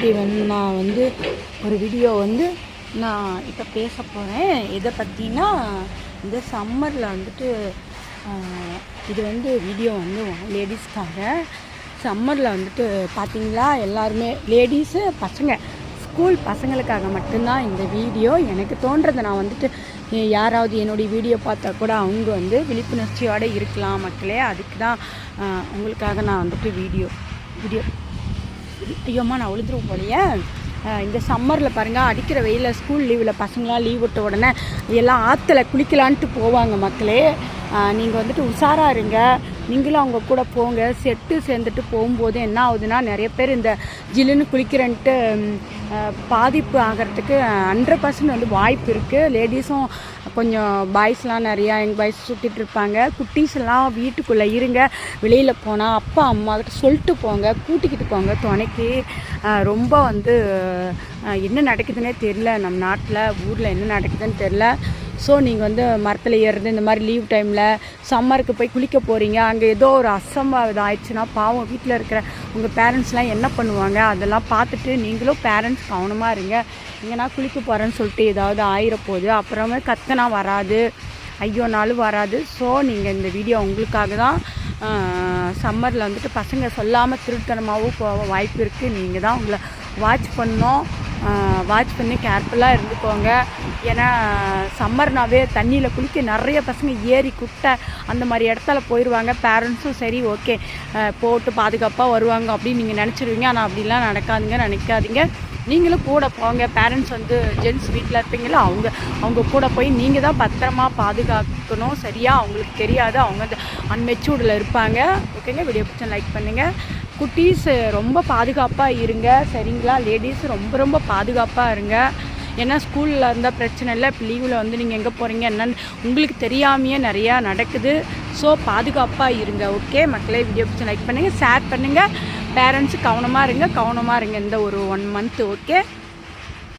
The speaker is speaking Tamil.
இன்றைக்கி நான் ஒரு வீடியோ நான் இப்போ பேச போகிறேன். எதை பற்றினா இந்த சம்மரில் இது வீடியோ லேடிஸ்க்காக. சம்மரில் பார்த்திங்களா, எல்லாருமே லேடிஸு பசங்க ஸ்கூல் பசங்களுக்காக மட்டும்தான் இந்த வீடியோ. எனக்கு தோன்றதை நான் யாராவது என்னுடைய வீடியோ பார்த்தா கூட அவங்க விழிப்புணர்ச்சியோடு இருக்கலாம் மக்களே. அதுக்கு தான் உங்களுக்காக நான் வீடியோ ஐயோம்மா நான் உழுதுருவோம் போலையே. இந்த சம்மரில் பாருங்கள், அடிக்கிற வெயிலில் ஸ்கூல் லீவில் பசங்களாம் லீவ் விட்ட உடனே எல்லாம் ஆற்றுல குளிக்கலான்ட்டு போவாங்க மக்களே. நீங்கள் உஷாராக இருங்க. நீங்களும் அவங்க கூட போங்க. செட்டு சேர்ந்துட்டு போகும்போது என்ன ஆகுதுன்னா, நிறைய பேர் இந்த ஜில்லுன்னு குளிக்கிறன்ட்டு பாதிப்பு ஆகிறதுக்கு 100% வாய்ப்பு இருக்குது. லேடிஸும் கொஞ்சம் பாய்ஸ்லாம் நிறையா எங்கள் பாய்ஸ் சுற்றிட்டு இருப்பாங்க. குட்டீஸ் எல்லாம் வீட்டுக்குள்ளே இருங்க. வெளியில் போனால் அப்பா அம்மாக்கிட்ட சொல்லிட்டு போங்க, கூட்டிக்கிட்டு போங்க துணைக்கு. ரொம்ப என்ன நடக்குதுன்னே தெரில, நம்ம நாட்டில் ஊரில் என்ன நடக்குதுன்னு தெரில. ஸோ நீங்கள் மரத்தில் ஏறுறது, இந்த மாதிரி லீவ் டைமில் சம்மருக்கு போய் குளிக்க போகிறீங்க, அங்கே ஏதோ ஒரு அசம்பாவிதம் ஆயிடுச்சுன்னா பாவம் வீட்டில் இருக்கிற உங்கள் பேரண்ட்ஸ்லாம் என்ன பண்ணுவாங்க? அதெல்லாம் பார்த்துட்டு நீங்களும் பேரண்ட்ஸ் கவனமாக இருங்க. எங்கன்னா குளிக்க போகிறேன்னு சொல்லிட்டு ஏதாவது ஆயிரப்போகுது, அப்புறமே கத்தனா வராது, ஐயோனாலும் வராது. ஸோ நீங்கள் இந்த வீடியோ உங்களுக்காக தான். சம்மரில் பசங்க சொல்லாமல் திருட்டுத்தனமாகவும் போக வாய்ப்பு இருக்குது. நீங்கள் தான் உங்களை வாட்ச் பண்ணி கேர்ஃபுல்லாக இருந்துக்கோங்க. ஏன்னா சம்மர்னாவே தண்ணியில் குளிக்க நிறைய பசங்க ஏரி குட்டை அந்த மாதிரி இடத்துல போயிடுவாங்க. பேரண்ட்ஸும் சரி ஓகே போட்டு பாதுகாப்பாக வருவாங்க அப்படின்னு நீங்கள் நினச்சிடுவீங்க. ஆனால் அப்படிலாம் நினைக்காதீங்க. நீங்களும் கூட போங்க. பேரண்ட்ஸ் ஜென்ட்ஸ் வீட்டில் இருப்பீங்களோ அவங்க கூட போய் நீங்கள் தான் பத்திரமா பாதுகாக்கணும். சரியாக அவங்களுக்கு தெரியாது, அவங்க அன்மெச்சூர்டில் இருப்பாங்க. ஓகேங்க, வீடியோ பிடிச்சா லைக் பண்ணுங்கள். குட்டீஸ் ரொம்ப பாதுகாப்பாக இருங்க சரிங்களா? லேடிஸ் ரொம்ப பாதுகாப்பாக இருங்க. ஏன்னா ஸ்கூலில் இருந்தால் பிரச்சனை இல்லை. இப்போ லீவில் நீங்கள் எங்கே போகிறீங்க என்னன்னு உங்களுக்கு தெரியாமையே நிறையா நடக்குது. ஸோ பாதுகாப்பாக இருங்க. ஓகே மக்களே, வீடியோ பிடிச்சா லைக் பண்ணுங்கள், ஷேர் பண்ணுங்கள். பேரண்ட்ஸு கவனமாக இருங்க இந்த ஒரு 1 மந்த். ஓகே.